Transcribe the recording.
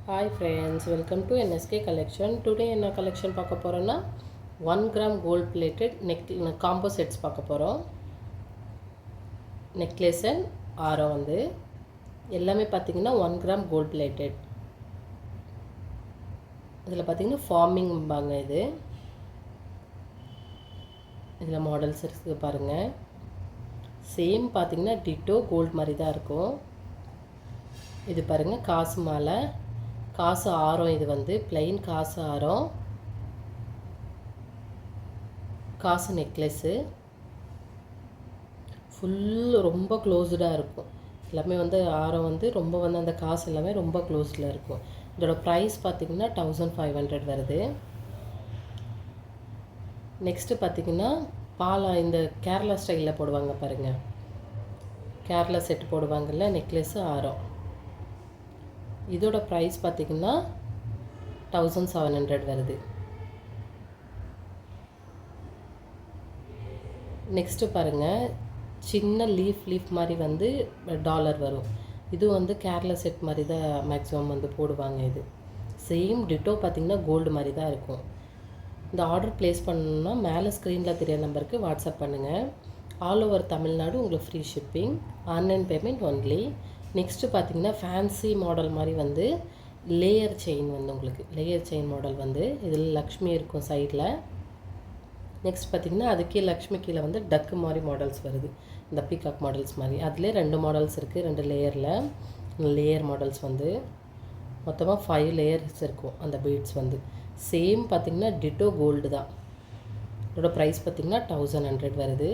Hi friends, welcome to NSK collection. Today என்ன collection பார்க்க போறோம்னா 1 gram gold plated combo sets பார்க்க போறோம். necklace and ஆரம் வந்து எல்லாமே பாத்தீங்கன்னா 1 gram gold plated. இதுல பாத்தீங்கன்னா forming பாங்க இது. இதுல மாடல்ஸ் இருக்கு பாருங்க. சேம் பாத்தீங்கன்னா ditto gold மாதிரி தான் இருக்கும். இது பாருங்க காசு மாலை காசு ஆரம் இது வந்து plain காசு ஆரம் காசு நெக்லஸ் ஃபுல் ரொம்ப க்ளோஸ்டா இருக்கும் எல்லாமே வந்து ஆரம் வந்து ரொம்ப வந்து அந்த காசு எல்லாமே ரொம்ப க்ளோஸ்ட்ல இருக்கும் இதோட பிரைஸ் பாத்தீங்கன்னா 1500 வருது நெக்ஸ்ட் பாத்தீங்கன்னா பாலா இந்த கேரளா ஸ்டைல்ல போடுவாங்க பாருங்க கேரளா செட் போடுவாங்கல்ல நெக்லஸ் ஆரம் இதோட பிரைஸ் பாத்தீங்கன்னா 1700 வருது நெக்ஸ்ட் பாருங்க சின்ன லீஃப் மாதிரி வந்து டாலர் வரும் இது வந்து கேரளா செட் மாதிரி தான் மேக்ஸिमम வந்து போடுவாங்க இது சேம் டிட்டோ பாத்தீங்கன்னா கோல்ட் மாதிரி தான் இருக்கும் இந்த ஆர்டர் பிளேஸ் பண்ணனும்னா மேலே ஸ்கிரீன்ல தெரிய நம்பருக்கு வாட்ஸ்அப் பண்ணுங்க ஆல் ஓவர் தமிழ்நாடு உங்களுக்கு free shipping online payment only next பாத்தீங்கன்னா ஃபேன்சி மாடல் மாதிரி வந்து லேயர் செயின் வந்து உங்களுக்கு லேயர் செயின் மாடல் வந்து இதுல லக்ஷ்மி இருக்கும் சைடுல நெக்ஸ்ட் பாத்தீங்கன்னா அதுக்கே லக்ஷ்மி கீழ வந்து டக் மாதிரி மாடல்ஸ் வருது இந்த பீகாக் மாடல்ஸ் மாதிரி அதுல ரெண்டு மாடல்ஸ் இருக்கு ரெண்டு லேயர்ல லேயர் மாடல்ஸ் வந்து மொத்தமா 5 லேயர்ஸ் இருக்கும் அந்த பீட்ஸ் வந்து சேம் பாத்தீங்கன்னா டிட்டோ கோல்ட் தான் இதோட பிரைஸ் பாத்தீங்கன்னா 1100 வருது